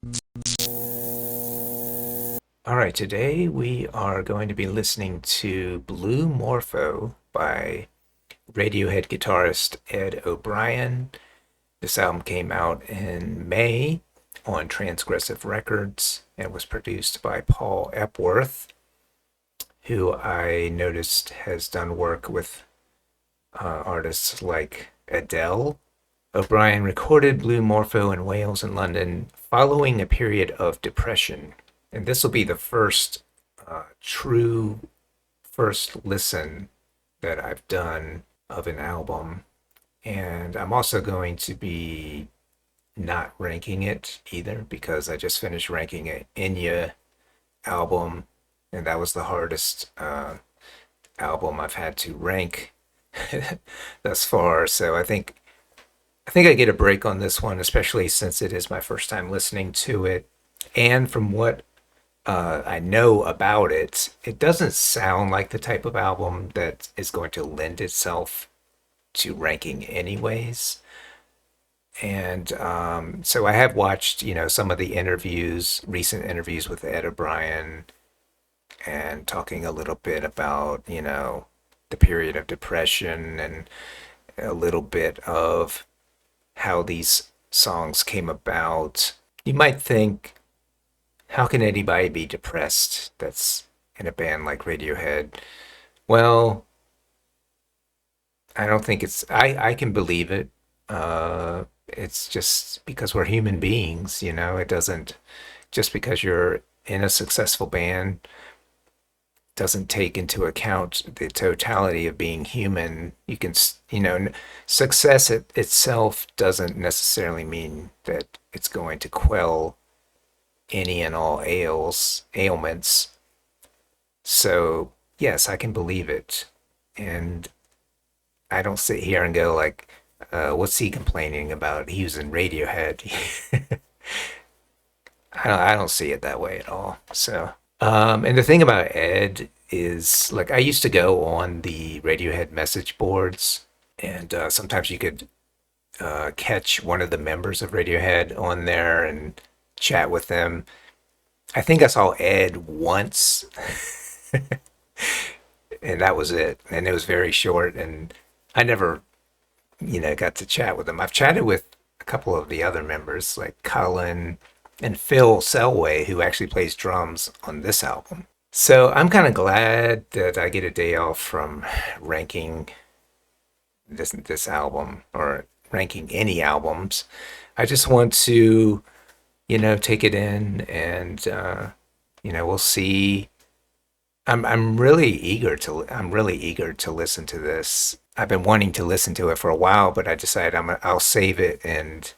All right, today we are going to be listening to Blue Morpho by Radiohead guitarist Ed O'Brien. This album came out in May on Transgressive Records and was produced by Paul Epworth, who I noticed has done work with artists like Adele. O'Brien recorded Blue Morpho in Wales and London following a period of depression. And this will be the first true first listen that I've done of an album. And I'm also going to be not ranking it either because I just finished ranking an Enya album, and that was the hardest album I've had to rank thus far. So I think I get a break on this one, especially since it is my first time listening to it. And from what I know about it, it doesn't sound like the type of album that is going to lend itself to ranking anyways. And so I have watched, some of the interviews, recent interviews with Ed O'Brien, and talking a little bit about, the period of depression and a little bit of how these songs came about. You might think, how can anybody be depressed that's in a band like Radiohead? Well, I don't think I can believe it. It's just because we're human beings, it doesn't, just because you're in a successful band doesn't take into account the totality of being human. Success itself doesn't necessarily mean that it's going to quell any and all ailments. So, yes, I can believe it. And I don't sit here and go like, what's he complaining about? He was in Radiohead. I don't see it that way at all. So, and the thing about Ed is like I used to go on the Radiohead message boards, and sometimes you could catch one of the members of Radiohead on there and chat with them. I think I saw Ed once, and that was it. And it was very short, and I never, got to chat with him. I've chatted with a couple of the other members, like Colin and Phil Selway, who actually plays drums on this album. So I'm kind of glad that I get a day off from ranking this album or ranking any albums. I just want to, take it in and we'll see. I'm really eager to listen to this. I've been wanting to listen to it for a while, but I decided I'll save it and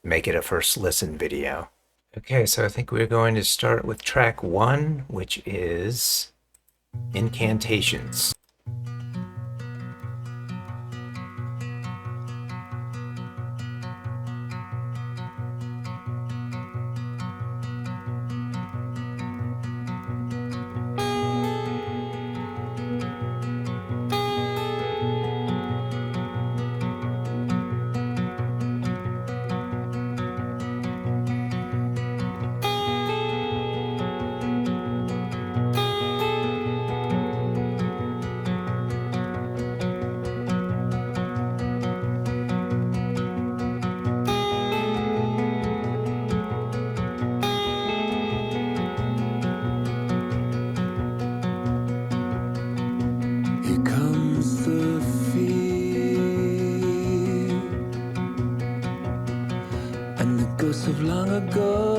make it a first listen video. Okay, so I think we're going to start with track one, which is Incantations. Here comes the fear and the ghosts of long ago,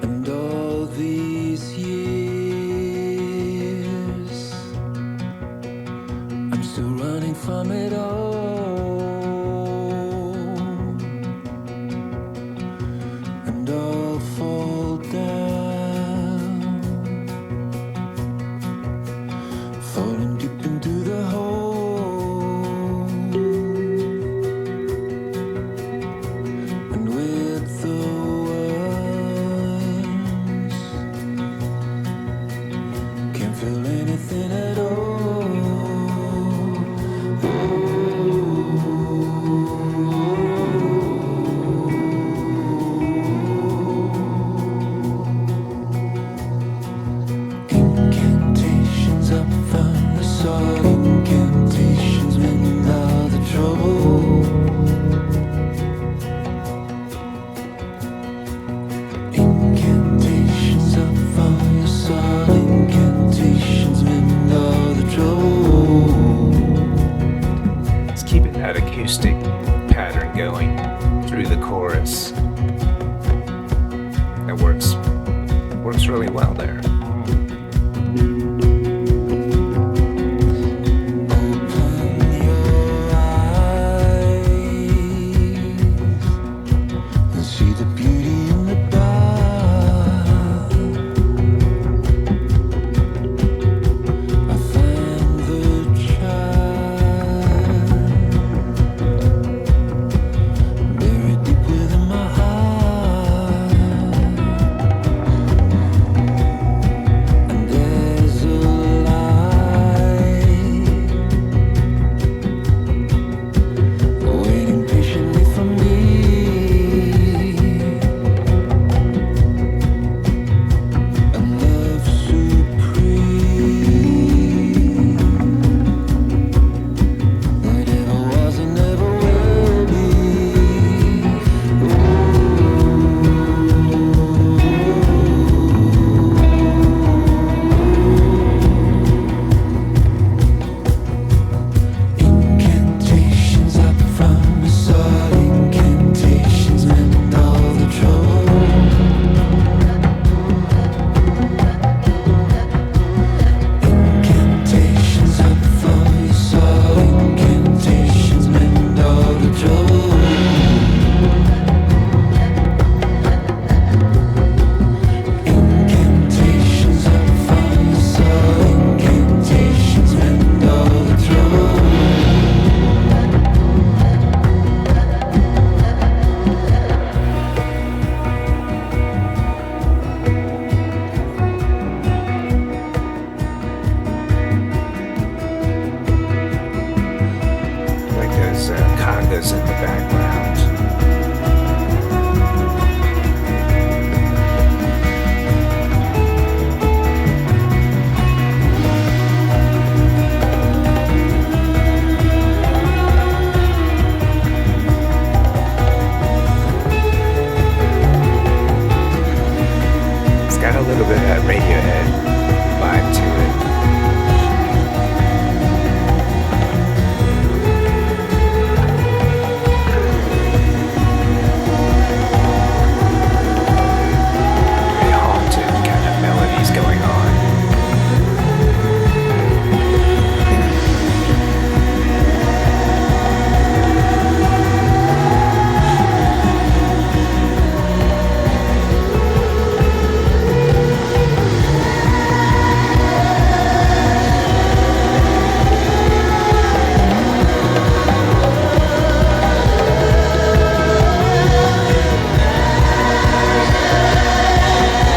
and all these years I'm still running from it all, and I'll fall down, falling deep into the hole. melodic pattern going through the chorus that works really well there. Congas in the background. It's got a little bit of that Radiohead vibe to it. Going on.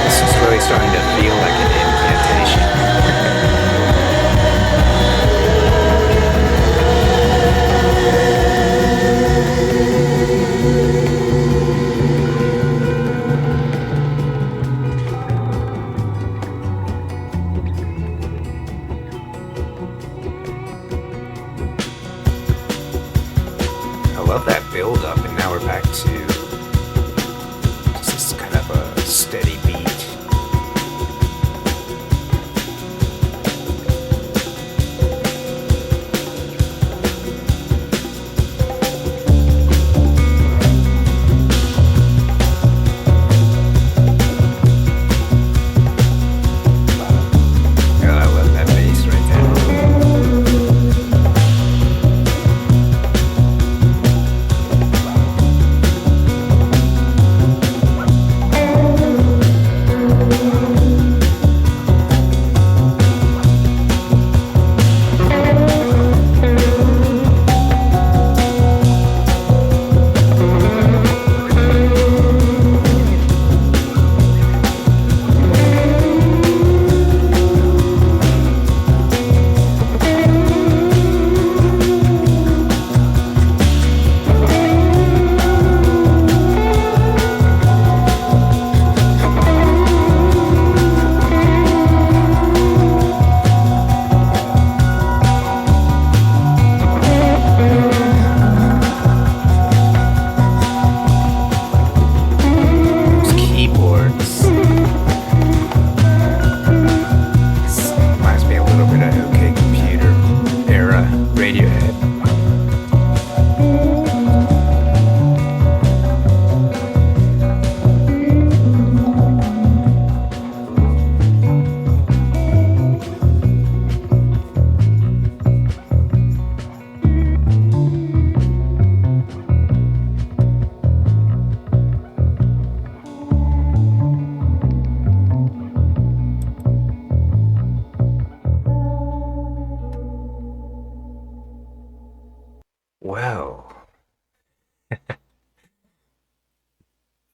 This is really starting to feel like an incantation. I love that build up, and now we're back to just this kind of a steady beat.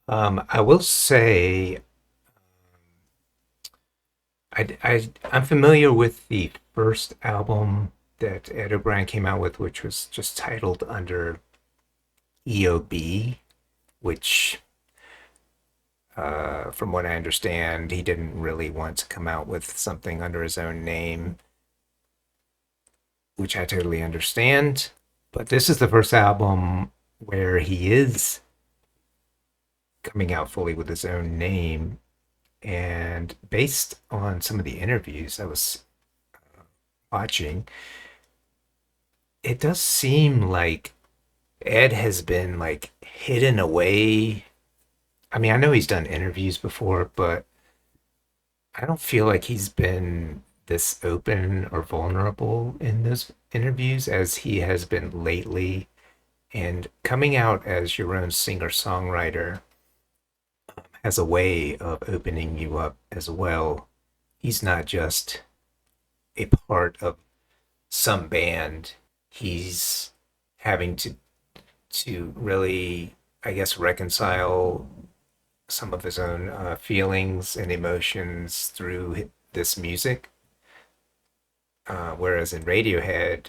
I will say I'm familiar with the first album that Ed O'Brien came out with, which was just titled under EOB, which, from what I understand, he didn't really want to come out with something under his own name, which I totally understand. But this is the first album where he is coming out fully with his own name. And based on some of the interviews I was watching, it does seem like Ed has been like hidden away. I mean, I know he's done interviews before, but I don't feel like he's been this open or vulnerable in those interviews as he has been lately. And coming out as your own singer songwriter has a way of opening you up as well. He's not just a part of some band. He's having to really, I guess, reconcile some of his own feelings and emotions through this music. Whereas in Radiohead,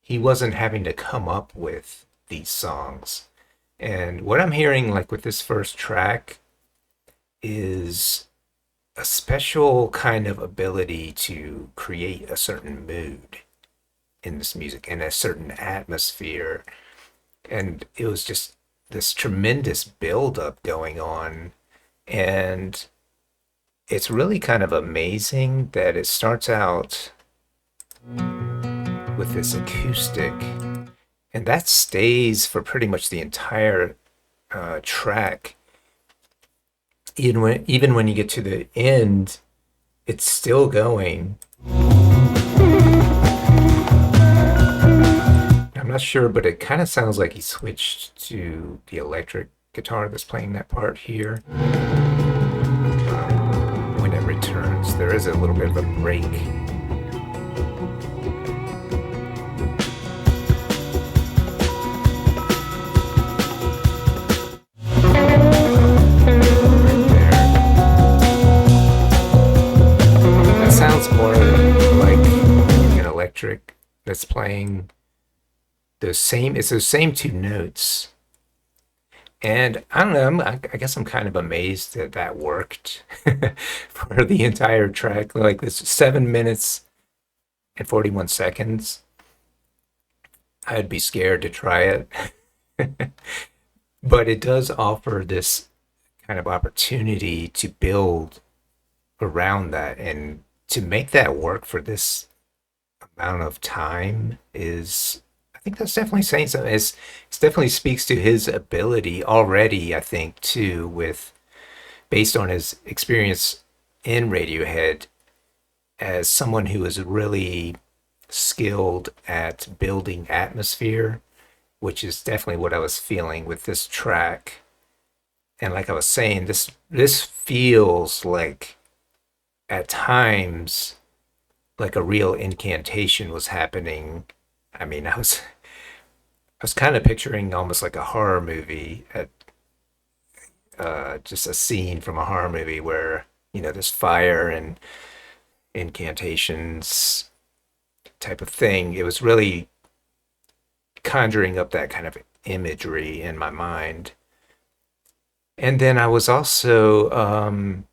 he wasn't having to come up with these songs. And what I'm hearing, like with this first track, is a special kind of ability to create a certain mood in this music and a certain atmosphere. And it was just this tremendous buildup going on. And it's really kind of amazing that it starts out with this acoustic, and that stays for pretty much the entire track. Even when you get to the end, it's still going. I'm not sure, but it kind of sounds like he switched to the electric guitar that's playing that part here. When it returns, there is a little bit of a break. Right there. That sounds more like an electric that's playing it's those same two notes. And I don't know, I guess I'm kind of amazed that that worked for the entire track. Like this 7 minutes and 41 seconds. I'd be scared to try it. But it does offer this kind of opportunity to build around that, and to make that work for this amount of time is, I think that's definitely saying something. It definitely speaks to his ability already, I think, too, with based on his experience in Radiohead as someone who is really skilled at building atmosphere, which is definitely what I was feeling with this track. And like I was saying, this feels like at times like a real incantation was happening. I mean, I was kind of picturing almost like a horror movie, at just a scene from a horror movie where there's fire and incantations type of thing. It was really conjuring up that kind of imagery in my mind. And then I was also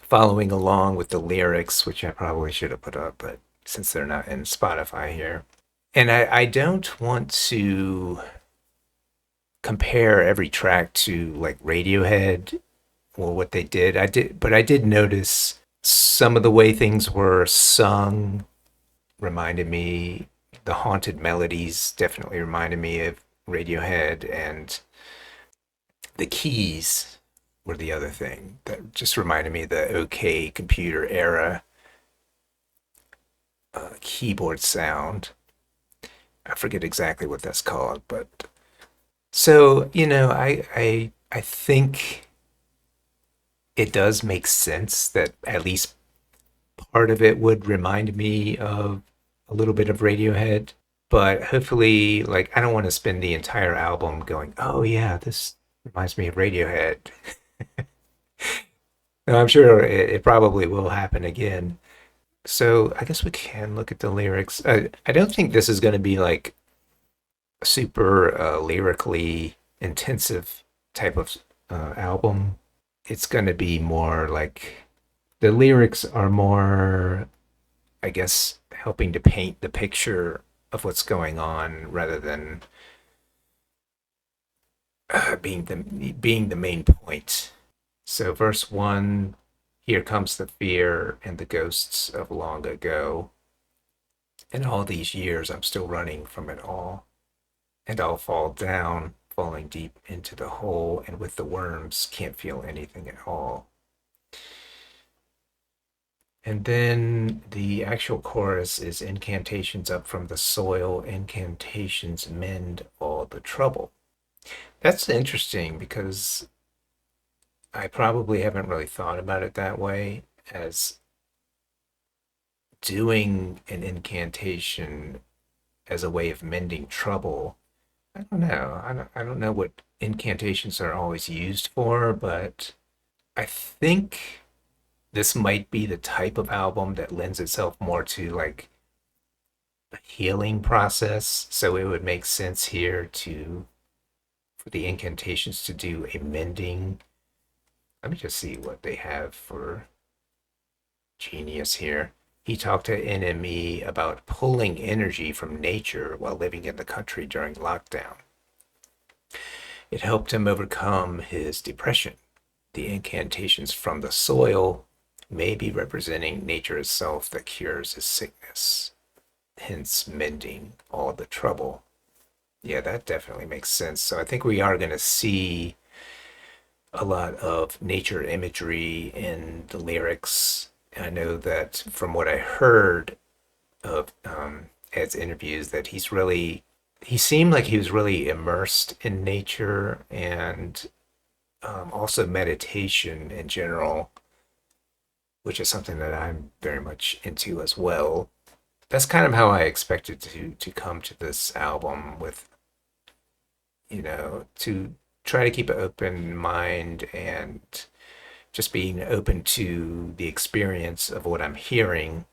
following along with the lyrics, which I probably should have put up, but since they're not in Spotify here. And I don't want to compare every track to like Radiohead or what they did. But I did notice some of the way things were sung reminded me, the haunted melodies definitely reminded me of Radiohead, and the keys were the other thing that just reminded me of the OK Computer era keyboard sound. I forget exactly what that's called, but so I think it does make sense that at least part of it would remind me of a little bit of Radiohead, but hopefully, like, I don't want to spend the entire album going, oh yeah, this reminds me of Radiohead. No, I'm sure it probably will happen again. So I guess we can look at the lyrics. I don't think this is going to be like super lyrically intensive type of album. It's going to be more like the lyrics are more, I guess, helping to paint the picture of what's going on rather than being the main point. So verse one, here comes the fear and the ghosts of long ago. And all these years I'm still running from it all. And I'll fall down, falling deep into the hole, and with the worms can't feel anything at all. And then the actual chorus is incantations up from the soil, incantations mend all the trouble. That's interesting because I probably haven't really thought about it that way as doing an incantation as a way of mending trouble. I don't know. I don't know what incantations are always used for, but I think this might be the type of album that lends itself more to like a healing process. So it would make sense here to for the incantations to do a mending. Let me just see what they have for genius here. He talked to NME about pulling energy from nature while living in the country during lockdown. It helped him overcome his depression. The incantations from the soil may be representing nature itself that cures his sickness, hence mending all the trouble. Yeah, that definitely makes sense. So I think we are going to see a lot of nature imagery in the lyrics. I know that from what I heard of Ed's interviews, that he seemed like he was really immersed in nature and also meditation in general, which is something that I'm very much into as well. That's kind of how I expected to come to this album with, to try to keep an open mind and just being open to the experience of what I'm hearing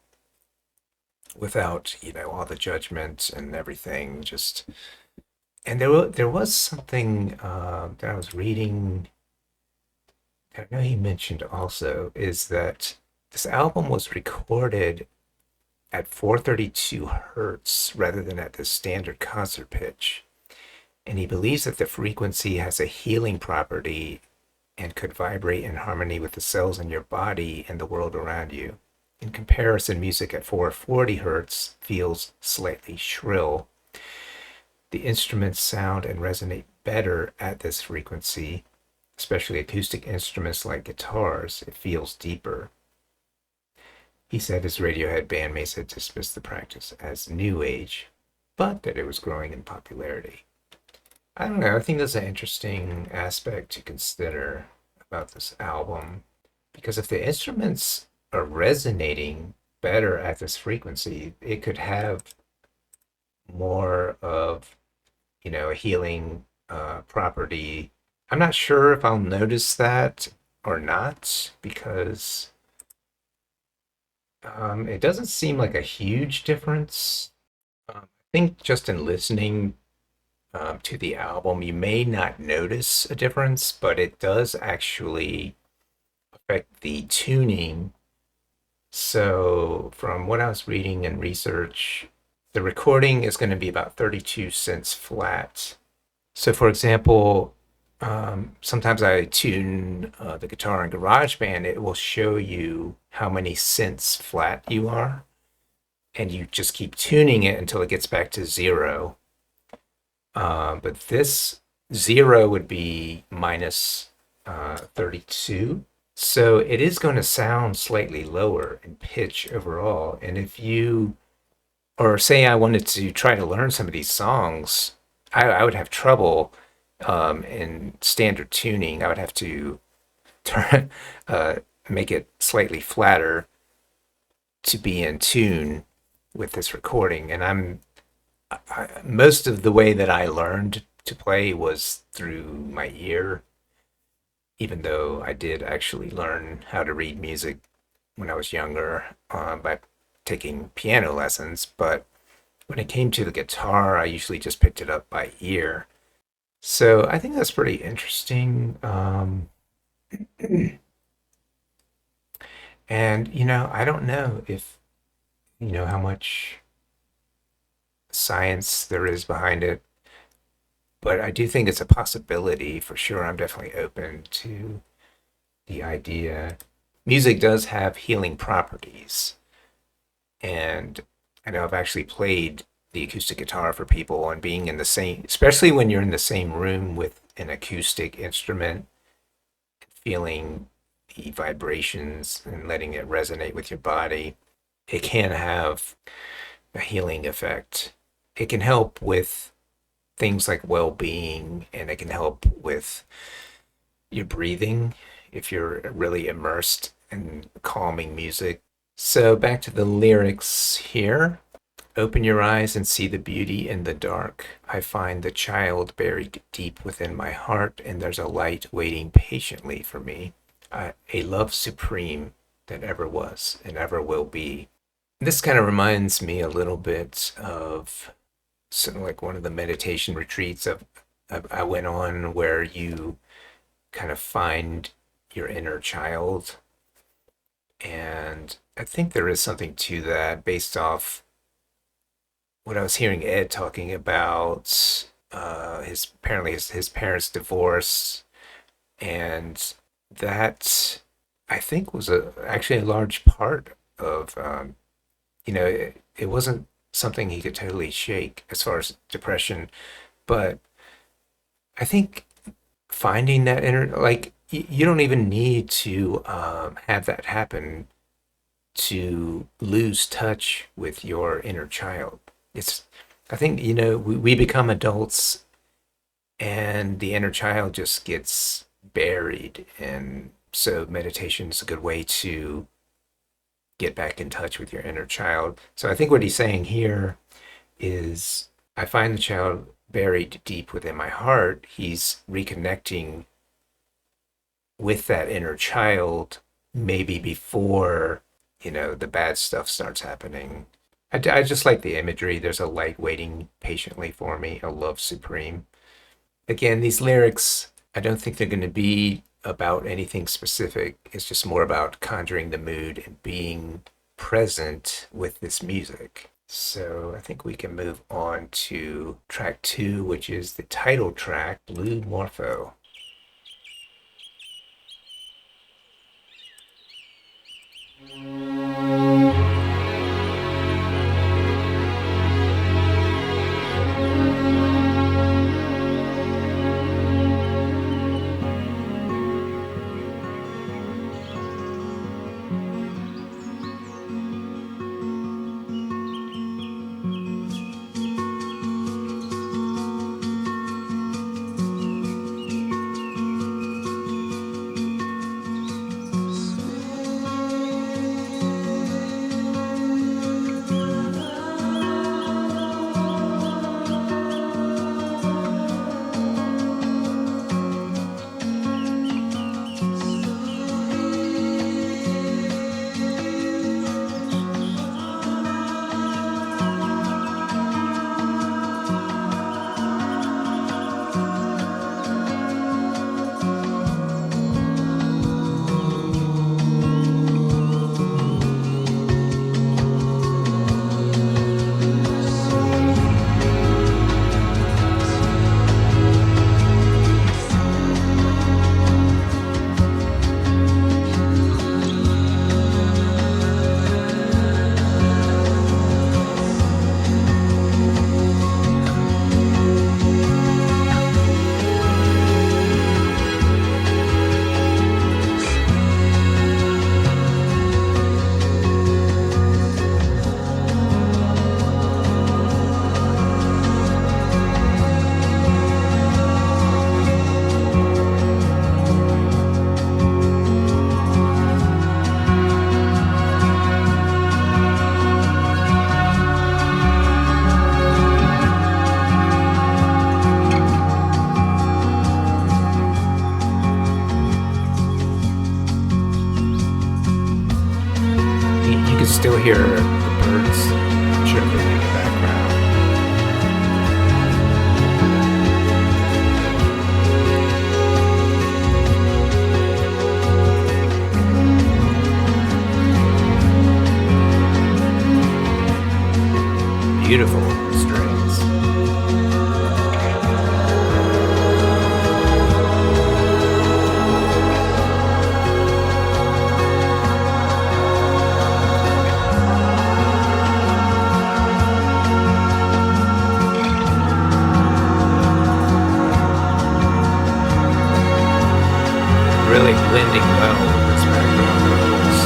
without, all the judgment and everything. Just and there was something that I was reading. I know he mentioned also is that this album was recorded at 432 hertz rather than at the standard concert pitch. And he believes that the frequency has a healing property and could vibrate in harmony with the cells in your body and the world around you. In comparison, music at 440 hertz feels slightly shrill. The instruments sound and resonate better at this frequency, especially acoustic instruments like guitars. It feels deeper. He said his Radiohead bandmates had dismissed the practice as new age, but that it was growing in popularity. I don't know. I think that's an interesting aspect to consider about this album because if the instruments are resonating better at this frequency, it could have more of, a healing property. I'm not sure if I'll notice that or not because it doesn't seem like a huge difference. I think just in listening to the album, you may not notice a difference, but it does actually affect the tuning. So, from what I was reading and research, the recording is going to be about 32 cents flat. So, for example, sometimes I tune the guitar in GarageBand, it will show you how many cents flat you are, and you just keep tuning it until it gets back to zero. But this zero would be minus 32. So it is going to sound slightly lower in pitch overall. And if you, or say I wanted to try to learn some of these songs, I would have trouble in standard tuning. I would have to turn, make it slightly flatter to be in tune with this recording. And most of the way that I learned to play was through my ear, even though I did actually learn how to read music when I was younger by taking piano lessons. But when it came to the guitar, I usually just picked it up by ear. So I think that's pretty interesting. And, I don't know if, how much science there is behind it, but I do think it's a possibility for sure. I'm definitely open to the idea. Music does have healing properties, and I know I've actually played the acoustic guitar for people, and being in the same, especially when you're in the same room with an acoustic instrument, feeling the vibrations and letting it resonate with your body, it can have a healing effect. It can help with things like well-being, and it can help with your breathing if you're really immersed in calming music. So back to the lyrics here. Open your eyes and see the beauty in the dark. I find the child buried deep within my heart, and there's a light waiting patiently for me. A love supreme that ever was and ever will be. This kind of reminds me a little bit of something like one of the meditation retreats I went on, where you kind of find your inner child. And I think there is something to that based off what I was hearing Ed talking about. His apparently his parents' divorce, and that I think was actually a large part of it wasn't something he could totally shake as far as depression, but I think finding that inner, like, you don't even need to have that happen to lose touch with your inner child. It's, I think, we become adults and the inner child just gets buried. And so meditation is a good way to get back in touch with your inner child. So I think what he's saying here is, I find the child buried deep within my heart. He's reconnecting with that inner child maybe before, the bad stuff starts happening. I just like the imagery. There's a light waiting patiently for me, a love supreme. Again, these lyrics, I don't think they're going to be about anything specific. It's just more about conjuring the mood and being present with this music. So I think we can move on to track two, which is the title track, Blue Morpho. still hear the birds chirping in the background. Beautiful strings. Really blending well with this background vocals.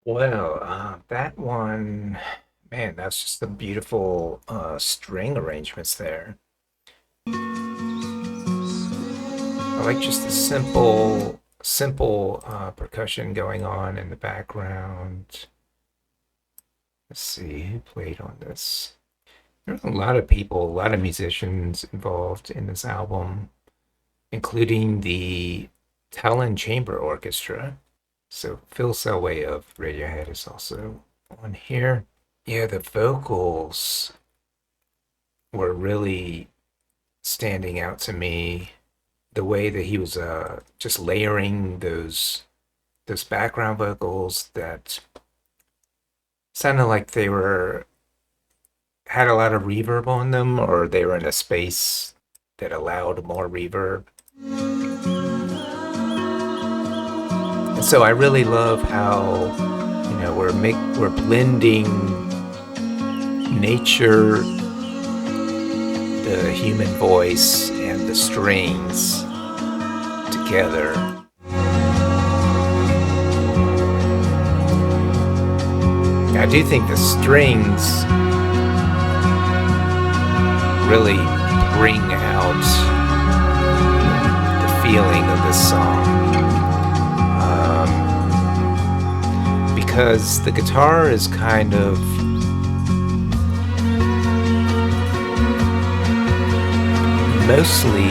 Well, that one, man, that's just the beautiful string arrangements there. I like just the simple percussion going on in the background. Let's see who played on this. There's a lot of people, a lot of musicians involved in this album, including the Talon Chamber Orchestra. So Phil Selway of Radiohead is also on here. Yeah, the vocals were really standing out to me. The way that he was just layering those background vocals that sounded like they were had a lot of reverb on them, or they were in a space that allowed more reverb. So I really love how we're blending nature, the human voice, and the strings together. I do think the strings really bring out the feeling of this song, because the guitar is kind of mostly,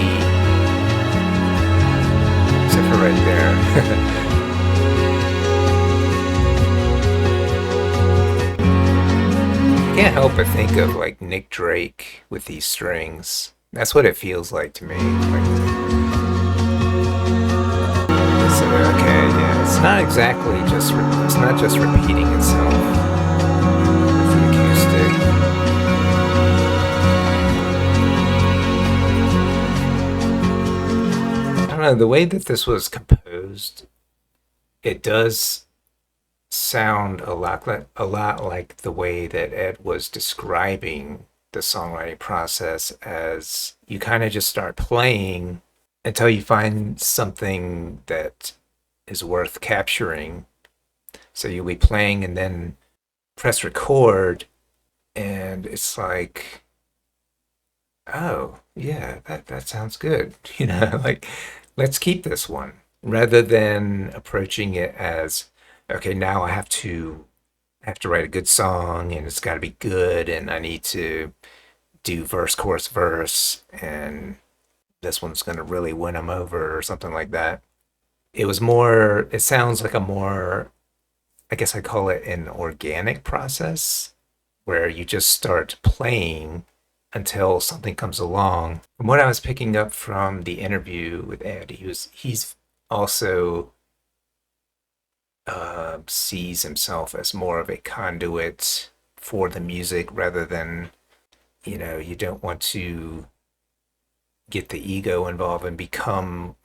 except for right there. I can't help but think of like Nick Drake with these strings. That's what it feels like to me. So, okay, yeah, it's not exactly just it's not just repeating itself with the acoustic. I don't know, the way that this was composed, it does sound a lot like the way that Ed was describing the songwriting process, as you kind of just start playing until you find something that is worth capturing. So you'll be playing and then press record, and it's like, oh, yeah, that sounds good. Like, let's keep this one, rather than approaching it as, okay, now I have to write a good song and it's got to be good and I need to do verse, chorus, verse, and this one's going to really win them over or something like that. It sounds like a more, I guess I call it an organic process, where you just start playing until something comes along. From what I was picking up from the interview with Ed, he's also sees himself as more of a conduit for the music, rather than, you don't want to get the ego involved and become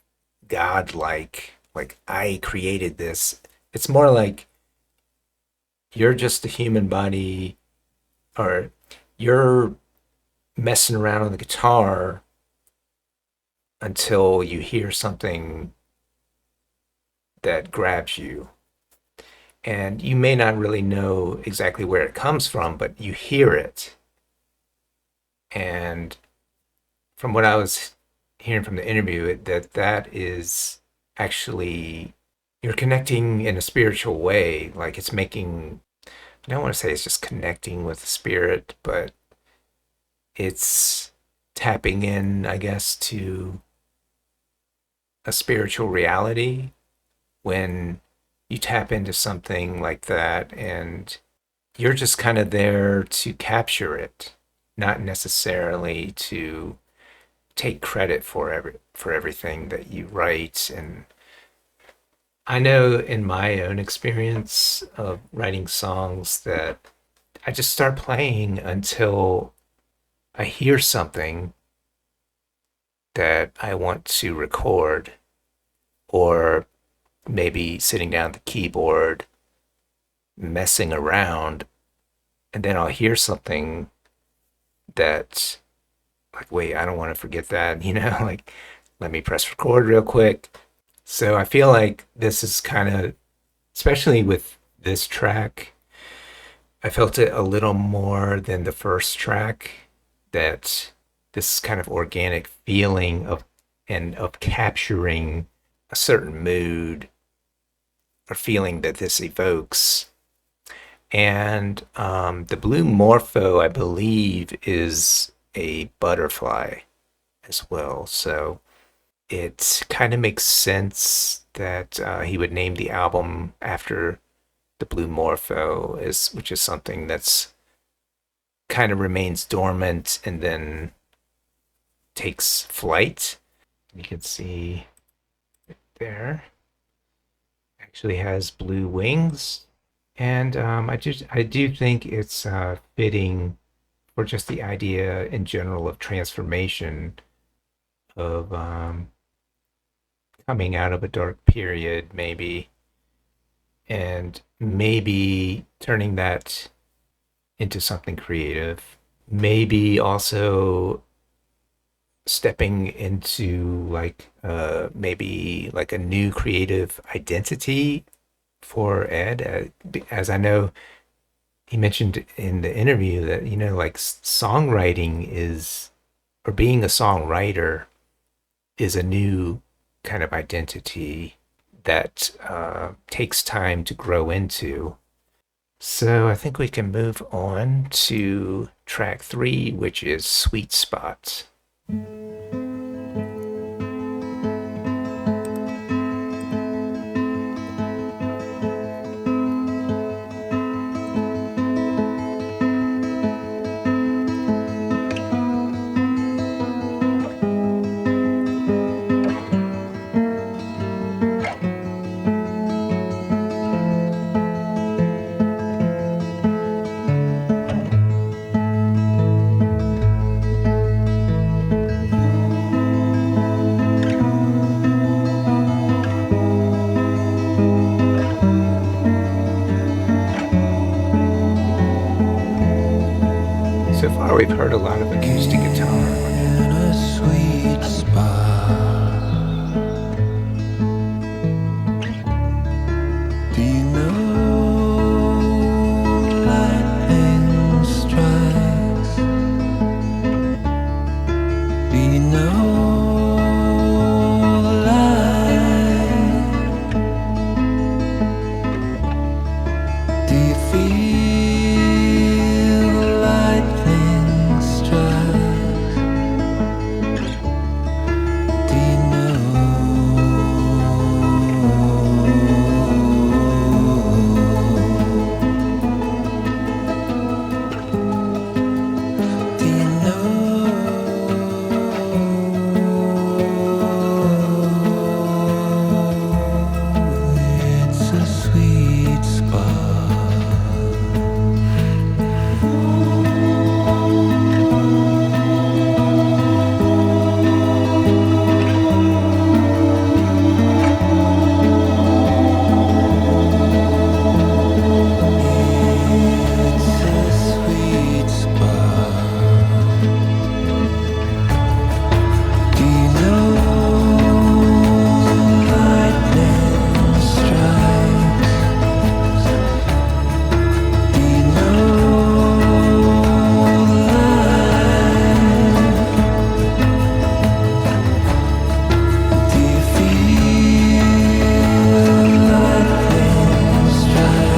godlike. Like, I created this. It's more like you're just a human body, or you're messing around on the guitar until you hear something that grabs you. And you may not really know exactly where it comes from, but you hear it. And from what I was hearing from the interview, that is actually, you're connecting in a spiritual way. Like, it's making, I don't want to say it's just connecting with the spirit, but it's tapping in, I guess, to a spiritual reality when you tap into something like that, and you're just kind of there to capture it, not necessarily to take credit for everything that you write. And I know in my own experience of writing songs that I just start playing until I hear something that I want to record, or maybe sitting down at the keyboard messing around, and then I'll hear something that, like, wait, I don't want to forget that, like, let me press record real quick. So I feel like this is kind of, especially with this track, I felt it a little more than the first track, that this kind of organic feeling of capturing a certain mood or feeling that this evokes. And the blue morpho, I believe, is a butterfly as well. So it kind of makes sense that he would name the album after the blue morpho, which is something that's kind of remains dormant and then takes flight. You can see there, actually has blue wings. And I do think it's fitting for just the idea in general of transformation, of coming out of a dark period, maybe, and maybe turning that into something creative. Maybe also stepping into like maybe like a new creative identity for Ed, as I know he mentioned in the interview that like songwriting is, or being a songwriter is a new kind of identity that takes time to grow into. So I think we can move on to track three, which is Sweet Spot. So far, we've heard a lot of acoustic guitar on it. In a sweet spot. Do you know lightning strikes? Do you know light? Do you feel lightning strikes? Do you know? Do you know it's a sweet spot? It's a sweet spot. Do you know lightning strikes? Do you know light? Do you feel lightning strike?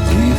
Do you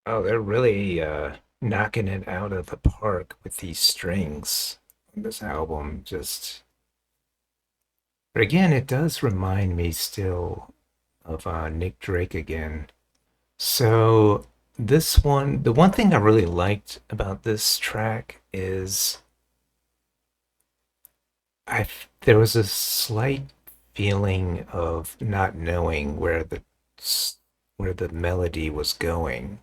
Oh, they're really knocking it out of the park with these strings on this album. But again, it does remind me still of Nick Drake again. So this one, the one thing I really liked about this track is there was a slight feeling of not knowing where the melody was going.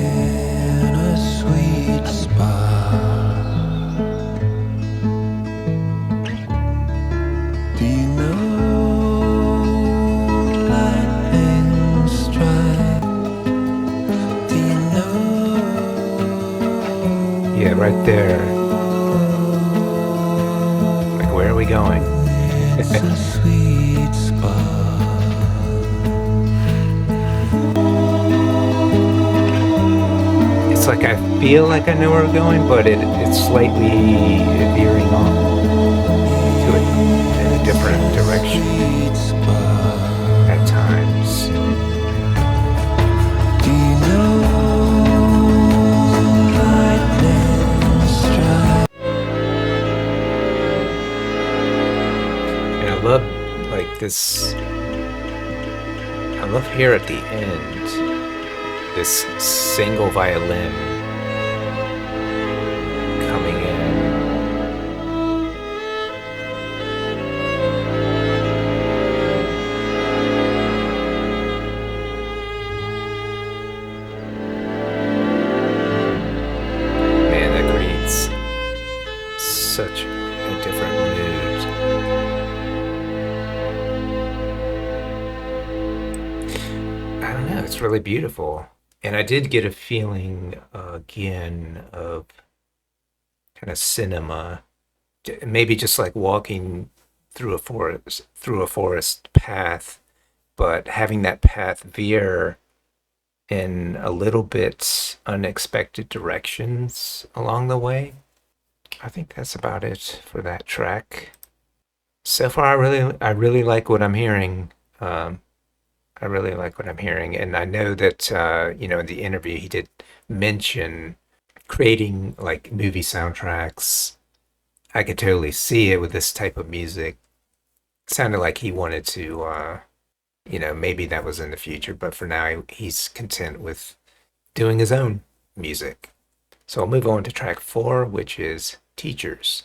In a sweet spot. Do you know lightning strike? Do you Yeah, right there. Like, where are we going? know it's a sweet spot? It's like I feel like I know where we're going, but it's slightly veering off to in a It's different a direction sweet spot. at times. Do you know lightning strike? And I love like this. I love here at the end this single violin coming in. Man, that creates such a different mood. I don't know, it's really beautiful. And I did get a feeling again of kind of cinema, maybe just like walking through a forest path, but having that path veer in a little bit unexpected directions along the way. I think that's about it for that track. So far, I really like what I'm hearing. Um, I really like what I'm hearing, and I know that in the interview he did mention creating like movie soundtracks. I could totally see it with this type of music. It sounded like he wanted to, maybe that was in the future, but for now he's content with doing his own music. So I'll move on to track 4, which is Teachers.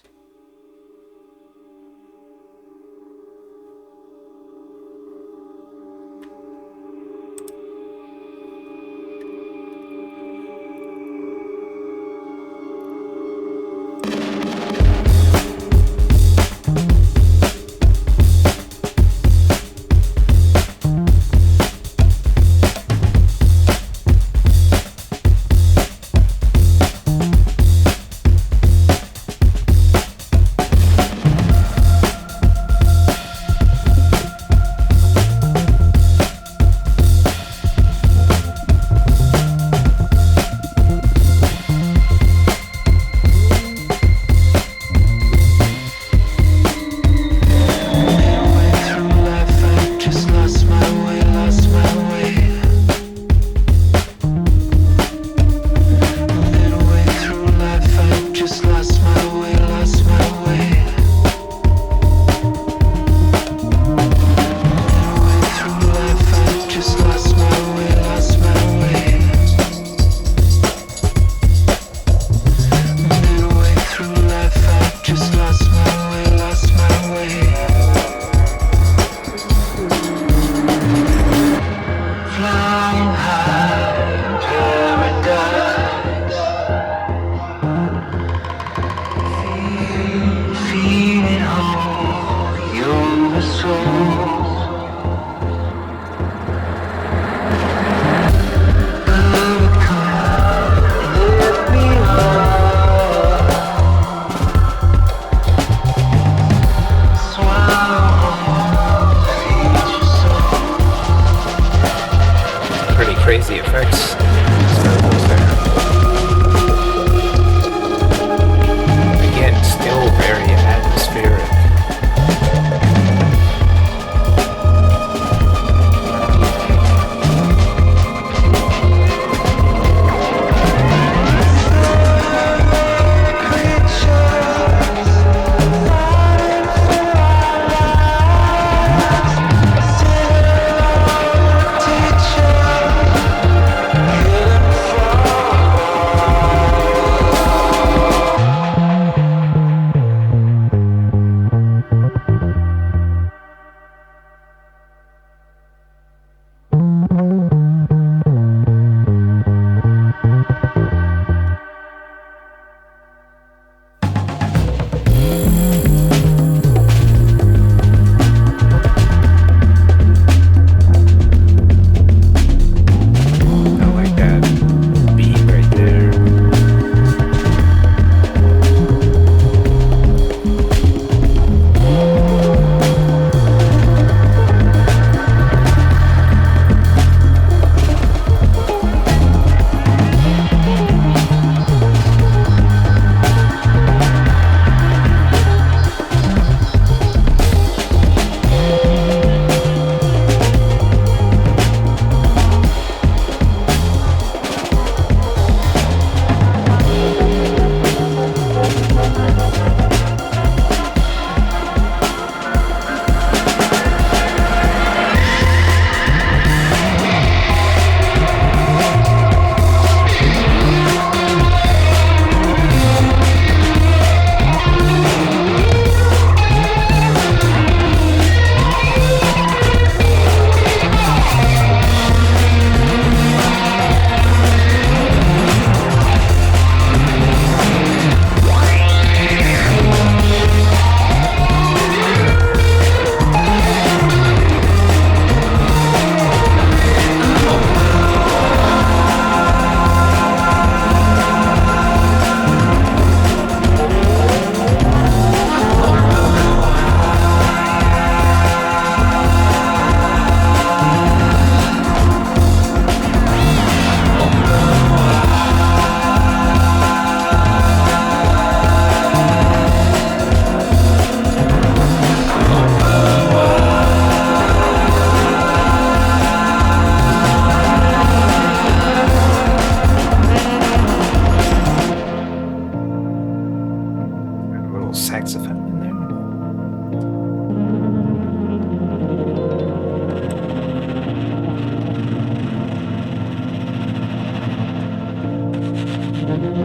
I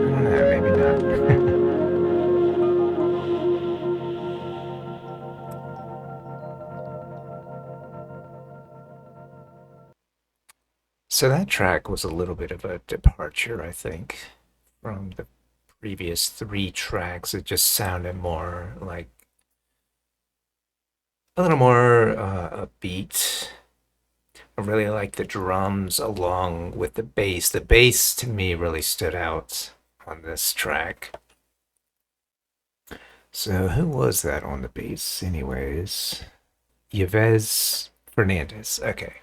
don't know, maybe not. So that track was a little bit of a departure, I think, from the previous three tracks. It just sounded more like a little more upbeat. I really like the drums along with the bass. The bass to me really stood out on this track. So who was that on the bass, anyways? Yves Fernandez. Okay.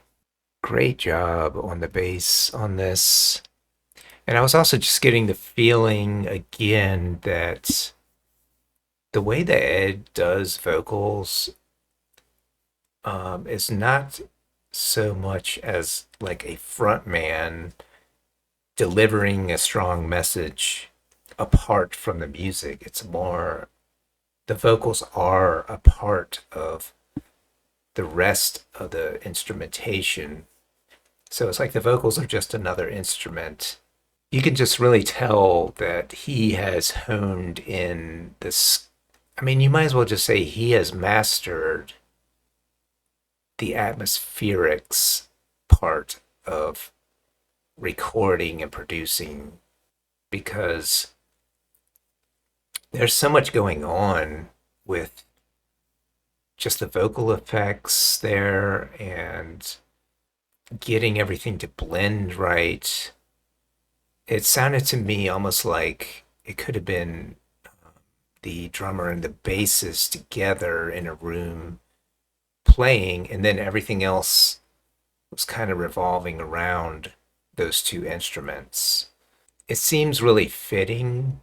Great job on the bass on this. And I was also just getting the feeling again that the way that Ed does vocals is not so much as like a front man delivering a strong message apart from the music. It's more the vocals are a part of the rest of the instrumentation. So it's like the vocals are just another instrument. You can just really tell that he has honed in this. I mean, you might as well just say he has mastered the atmospherics part of recording and producing because there's so much going on with just the vocal effects there and getting everything to blend right. It sounded to me almost like it could have been the drummer and the bassist together in a room playing, and then everything else was kind of revolving around those two instruments. It seems really fitting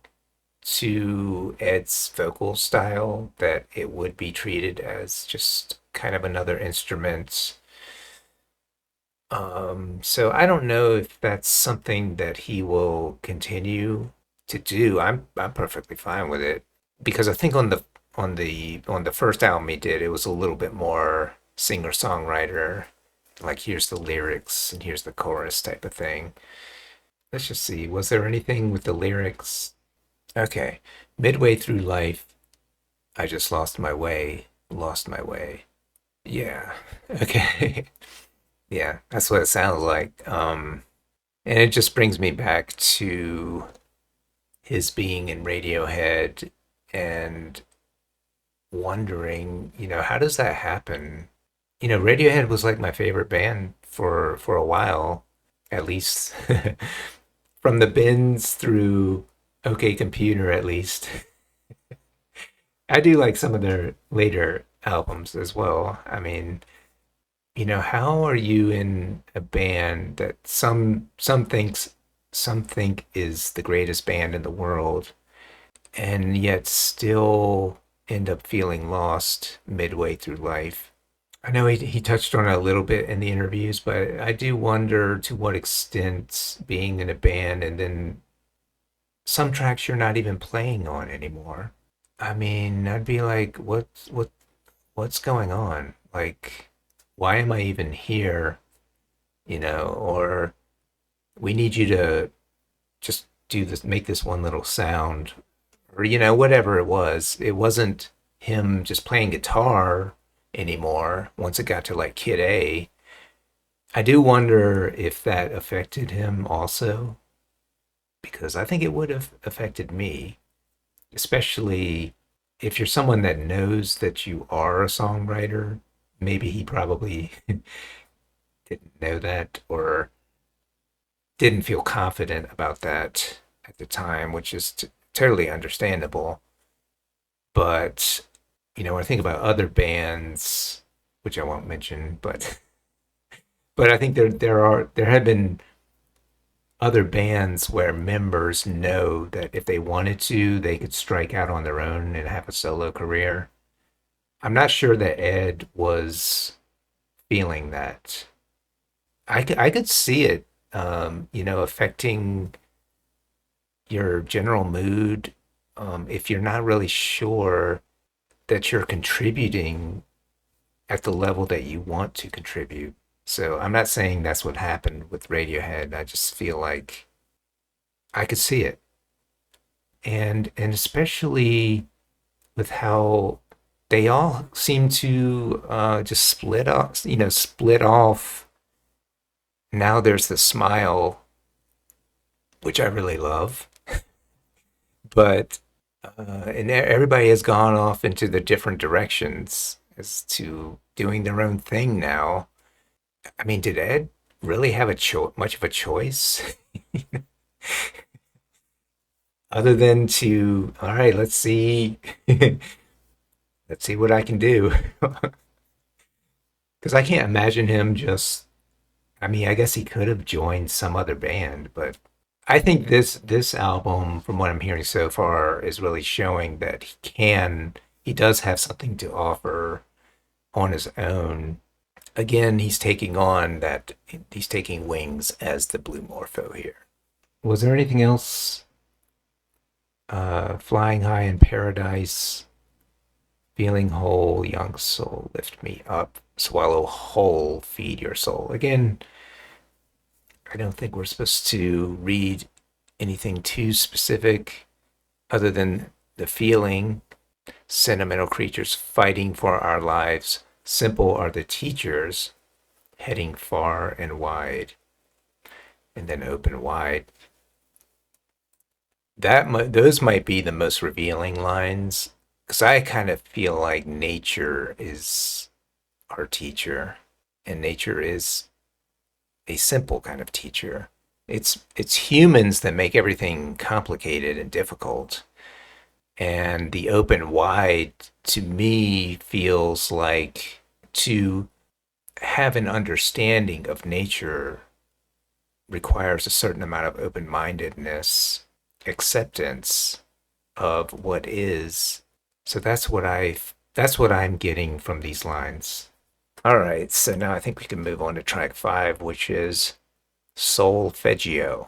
to Ed's vocal style that it would be treated as just kind of another instrument. So I don't know if that's something that he will continue to do. I'm perfectly fine with it because I think on the first album he did, it was a little bit more singer-songwriter, like here's the lyrics and here's the chorus type of thing. Let's just see. Was there anything with the lyrics? Okay. Midway through life, I just lost my way, lost my way. Yeah. Okay. Yeah, that's what it sounds like. And it just brings me back to his being in Radiohead and wondering, how does that happen? Radiohead was like my favorite band for a while, at least from the Bins through OK Computer, at least. I do like some of their later albums as well. I mean, how are you in a band that some think is the greatest band in the world and yet still end up feeling lost midway through life? I know he touched on it a little bit in the interviews, but I do wonder to what extent being in a band and then some tracks you're not even playing on anymore. I mean, I'd be like, what's going on? Like, why am I even here? Or we need you to just do this, make this one little sound, or whatever it was. It wasn't him just playing guitar anymore. Once it got to like Kid A, I do wonder if that affected him also, because I think it would have affected me, especially if you're someone that knows that you are a songwriter. Maybe he probably didn't know that or didn't feel confident about that at the time, which is totally understandable. But, when I think about other bands, which I won't mention, but I think there have been other bands where members know that if they wanted to, they could strike out on their own and have a solo career. I'm not sure that Ed was feeling that. I could see it, affecting your general mood if you're not really sure that you're contributing at the level that you want to contribute. So I'm not saying that's what happened with Radiohead. I just feel like I could see it. And especially with how they all seem to just split off. Now there's the smile, which I really love, but and everybody has gone off into the different directions as to doing their own thing now. I mean, did Ed really have much of a choice other than to, all right, let's see what I can do. Because I can't imagine him just. I mean, I guess he could have joined some other band, but I think this album, from what I'm hearing so far, is really showing that he does have something to offer on his own. Again, he's taking wings as the Blue Morpho here. Was there anything else? Flying high in paradise, feeling whole, young soul, lift me up, swallow whole, feed your soul. Again, I don't think we're supposed to read anything too specific other than the feeling. Sentimental creatures fighting for our lives. Simple are the teachers heading far and wide, and then open wide. Those might be the most revealing lines because I kind of feel like nature is our teacher, and nature is a simple kind of teacher. It's humans that make everything complicated and difficult. And the open wide to me feels like to have an understanding of nature requires a certain amount of open mindedness, acceptance of what is. So that's what I'm getting from these lines. All right, so now I think we can move on to track 5, which is Solfeggio.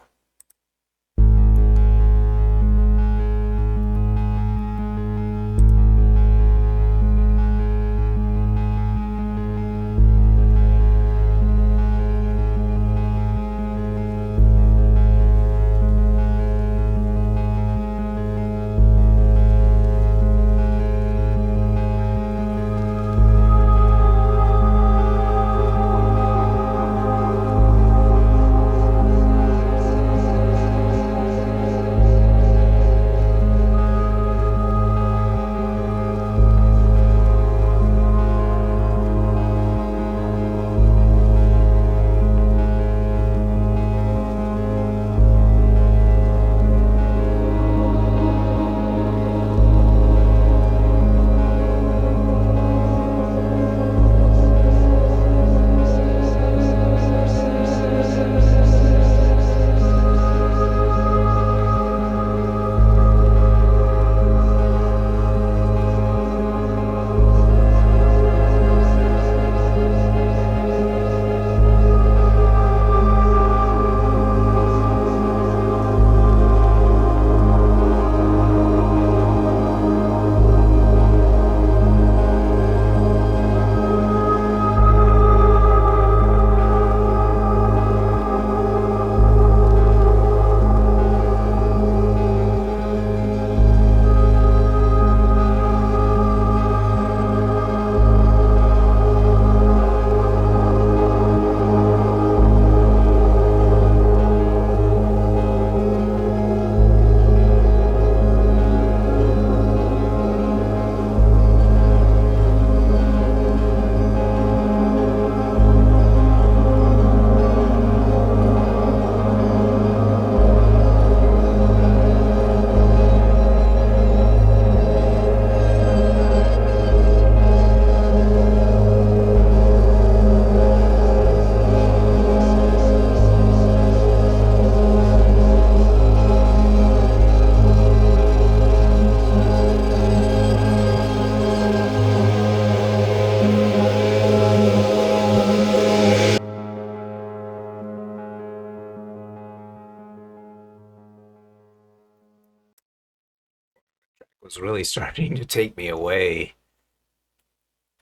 Was really starting to take me away.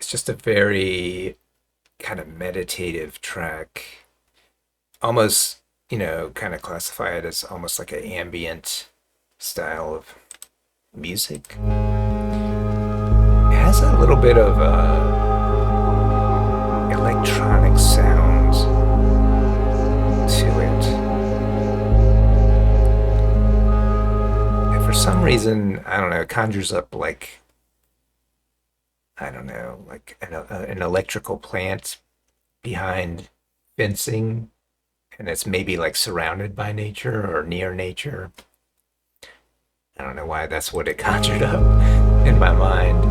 It's just a very kind of meditative track. Almost, kind of classify it as almost like an ambient style of music. It has a little bit of electronic sounds to it. And for some reason, I don't know, it conjures up like, I don't know, like an electrical plant behind fencing, and it's maybe like surrounded by nature or near nature. I don't know why that's what it conjured up in my mind,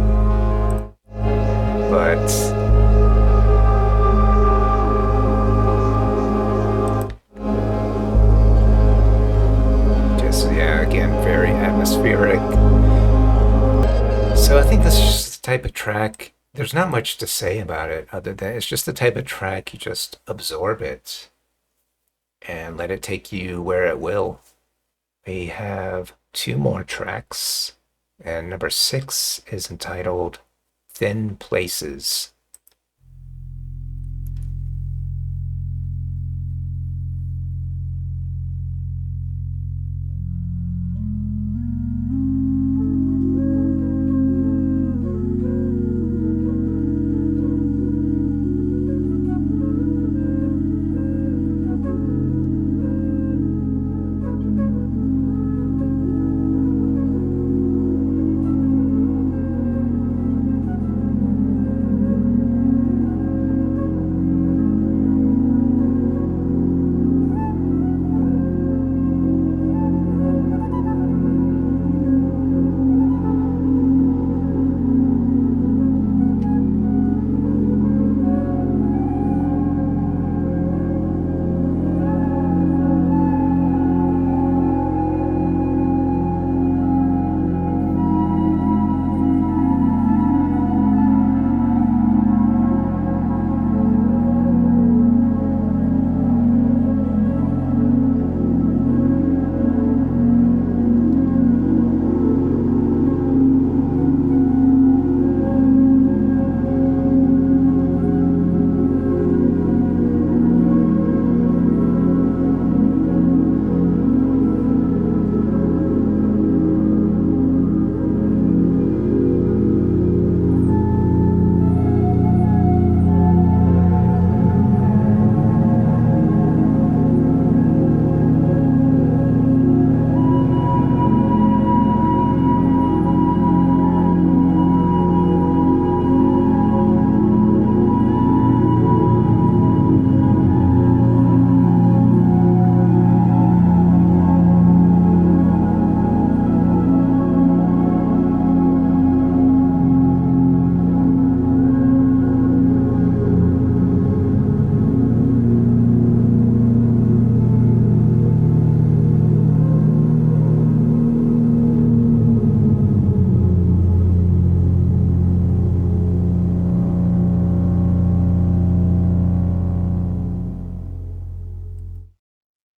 but just, yeah, again, very atmospheric. So I think this is just the type of track. There's not much to say about it other than it's just the type of track you just absorb it and let it take you where it will. We have two more tracks, and number 6 is entitled Thin Places.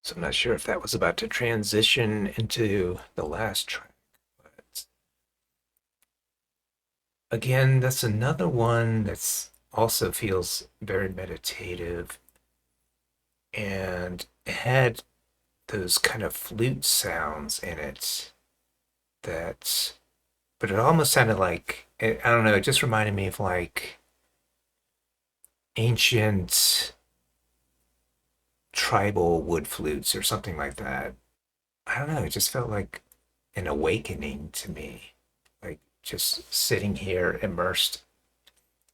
So I'm not sure if that was about to transition into the last track. But again, that's another one that's also feels very meditative and had those kind of flute sounds in it that, but it almost sounded like, I don't know, it just reminded me of like ancient tribal wood flutes or something like that. I don't know, it just felt like an awakening to me. Like just sitting here immersed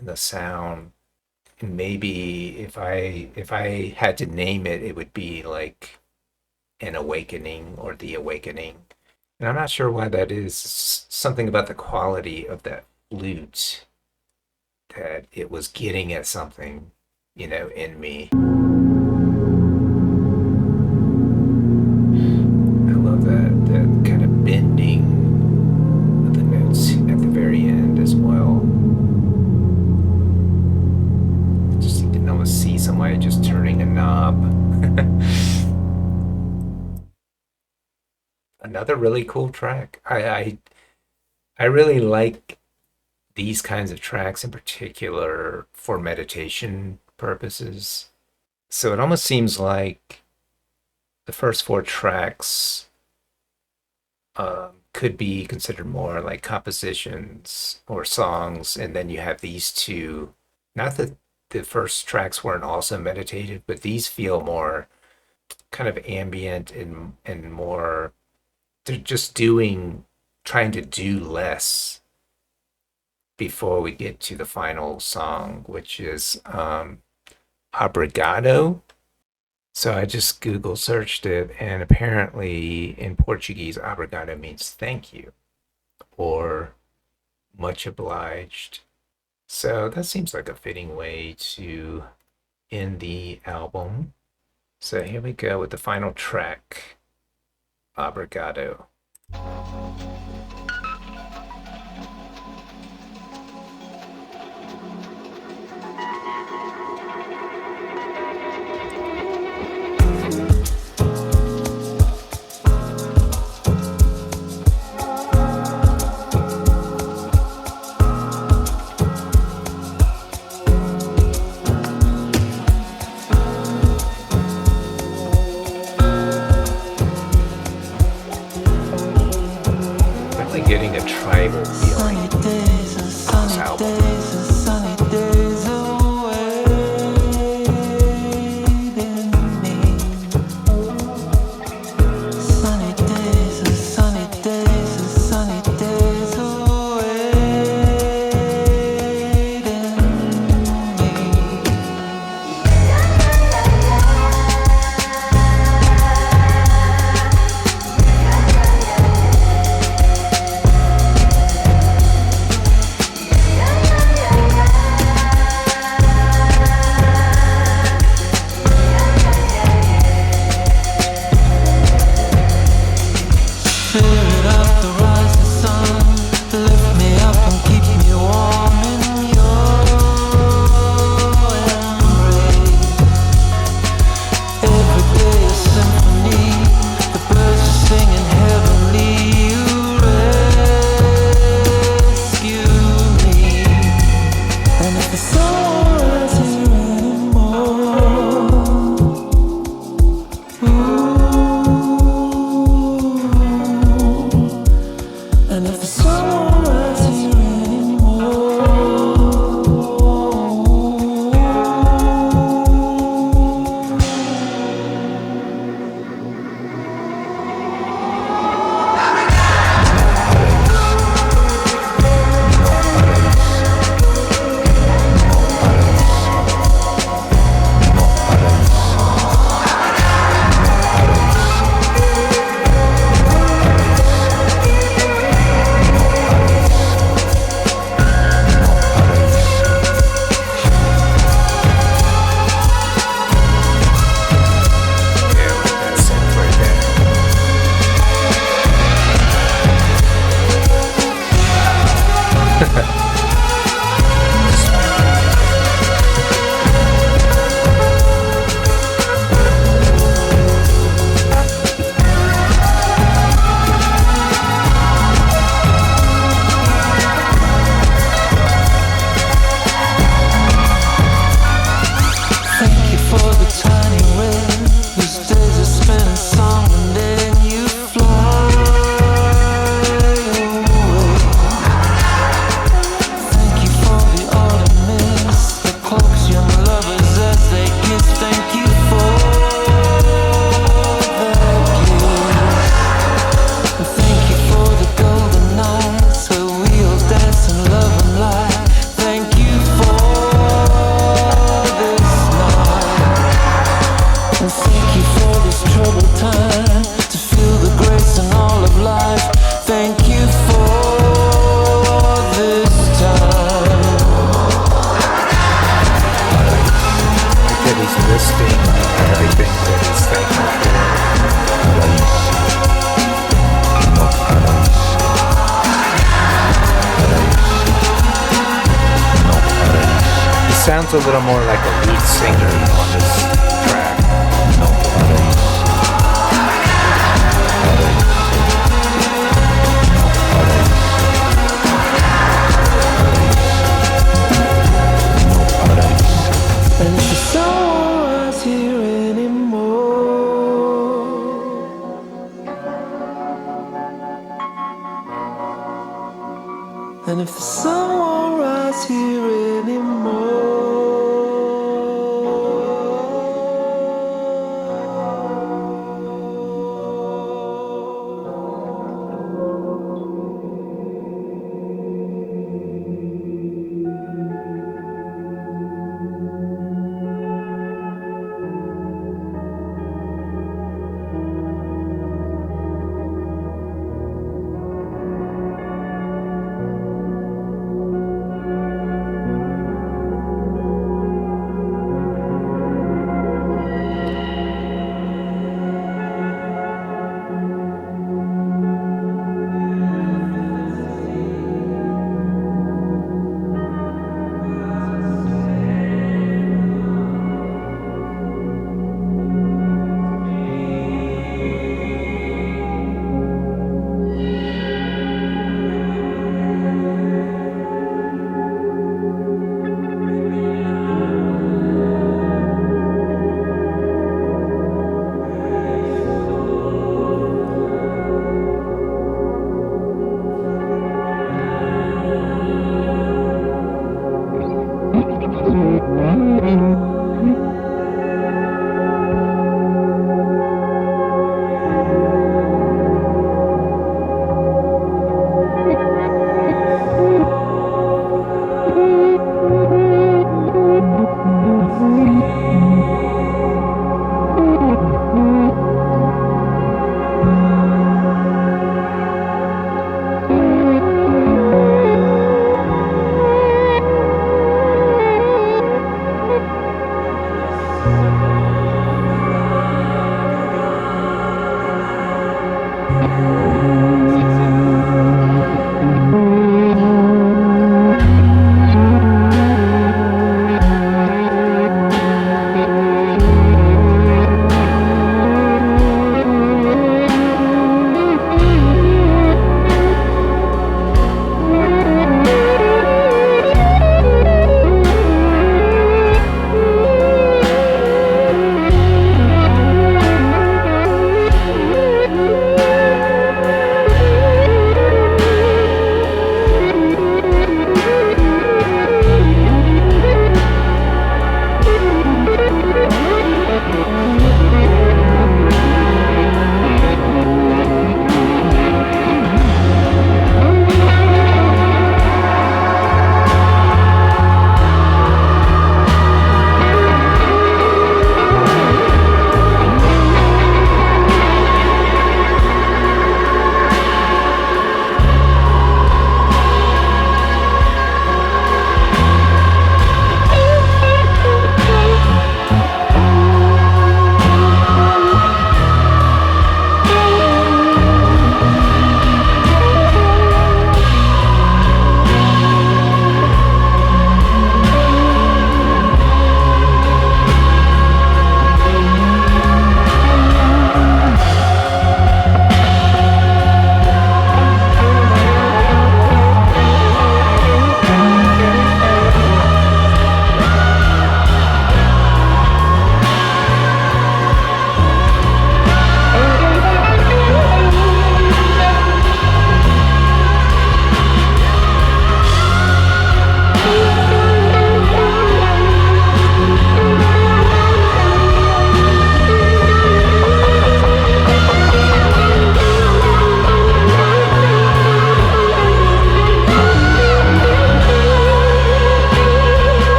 in the sound. And maybe if I had to name it, it would be like an awakening or the awakening. And I'm not sure why that is. Something about the quality of that flute that it was getting at something, in me. I love that kind of bending of the notes at the very end as well. Just you can almost see somebody just turning a knob. Another really cool track. I really like these kinds of tracks in particular for meditation purposes. So it almost seems like the first four tracks could be considered more like compositions or songs, and then you have these two. Not that the first tracks weren't also meditative, but these feel more kind of ambient and more. They're just trying to do less before we get to the final song, which is Obrigado. So I just Google searched it, and apparently in Portuguese, obrigado means thank you or much obliged. So that seems like a fitting way to end the album. So here we go with the final track, Obrigado. Definitely getting a tribal feeling on this album. Sounds a little more like a lead singer on this track. if the sun won't rise here anymore.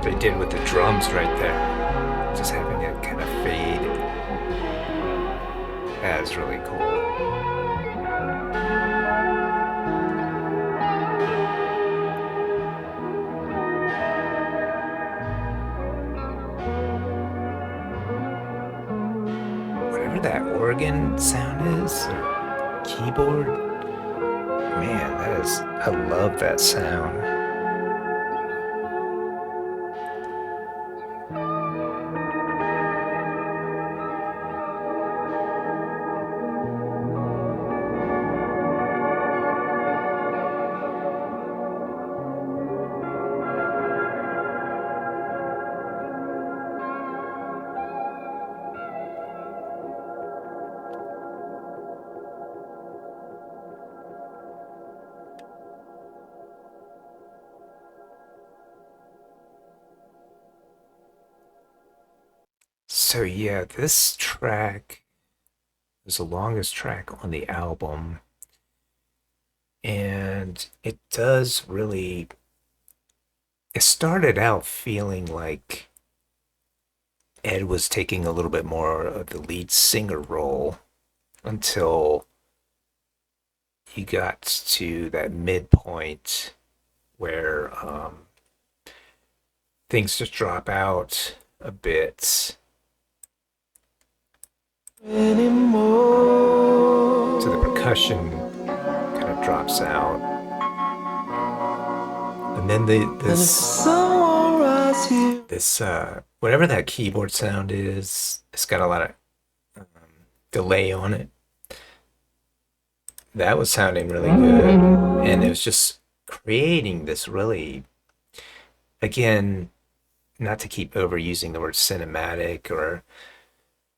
They did with the drums right there. Just having it kind of fade. That's really cool. Whatever that organ sound is, or keyboard, man, that is, I love that sound. So yeah, this track is the longest track on the album, and it does really. It started out feeling like Ed was taking a little bit more of the lead singer role until you got to that midpoint where things just drop out a bit. So the percussion kind of drops out, and then this whatever that keyboard sound is, it's got a lot of um, delay on it. That was sounding really good, and it was just creating this really, again, not to keep overusing the word cinematic or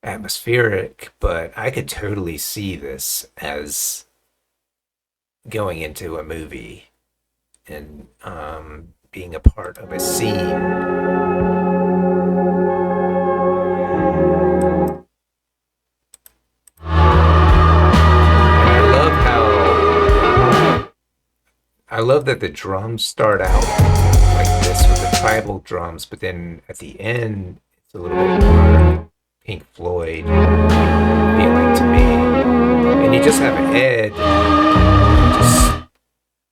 atmospheric, but I could totally see this as going into a movie and being a part of a scene. And I love that the drums start out like this with the tribal drums, but then at the end it's a little bit more Pink Floyd feeling to me. And you just have Ed just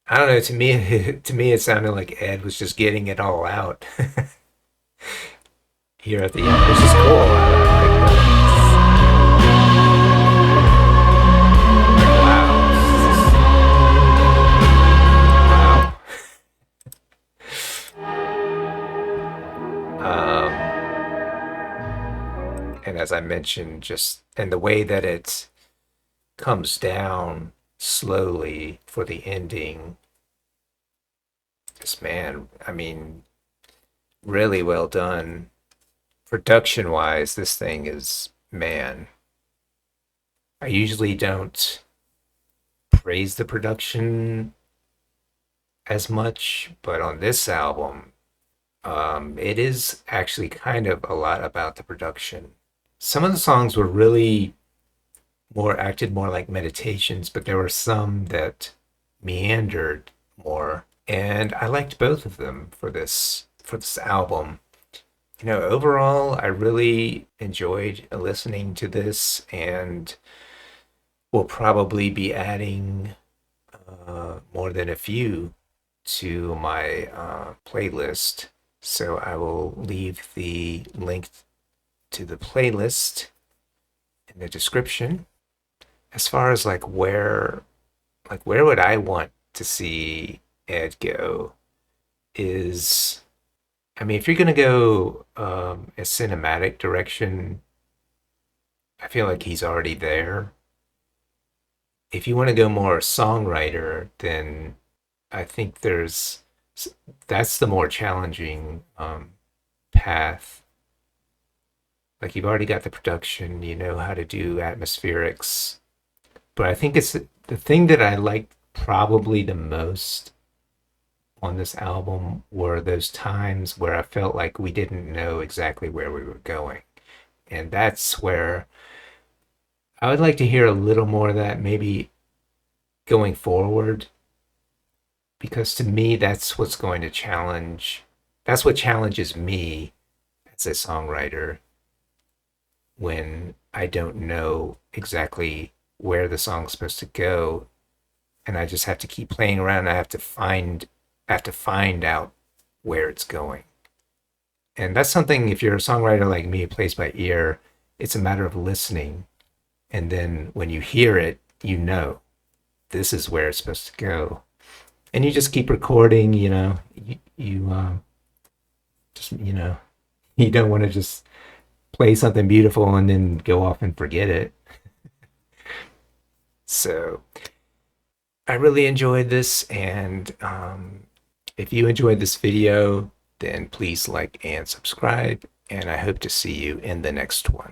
I don't know, to me to me it sounded like Ed was just getting it all out here at the end, which is cool. Wow. And as I mentioned, just and the way that it comes down slowly for the ending, this man, I mean, really well done. Production wise, this thing is, man, I usually don't praise the production as much, but on this album, it is actually kind of a lot about the production. Some of the songs were really more acted more like meditations, but there were some that meandered more, and I liked both of them for this album. You know, overall, I really enjoyed listening to this, and will probably be adding more than a few to my playlist. So I will leave the link to the playlist in the description. As far as like where would I want to see Ed go is, I mean, if you're gonna go a cinematic direction, I feel like he's already there. If you want to go more songwriter, then I think that's the more challenging path. Like you've already got the production, you know how to do atmospherics, but I think it's the thing that I liked probably the most on this album were those times where I felt like we didn't know exactly where we were going. And that's where I would like to hear a little more of that maybe going forward, because to me, that's what challenges me as a songwriter when I don't know exactly where the song's supposed to go and I just have to keep playing around. I have to find out where it's going. And that's something, if you're a songwriter like me who plays by ear, it's a matter of listening. And then when you hear it, you know this is where it's supposed to go. And you just keep recording, you know, just, you know, you don't want to just play something beautiful and then go off and forget it. So I really enjoyed this, and if you enjoyed this video, then please like and subscribe, and I hope to see you in the next one.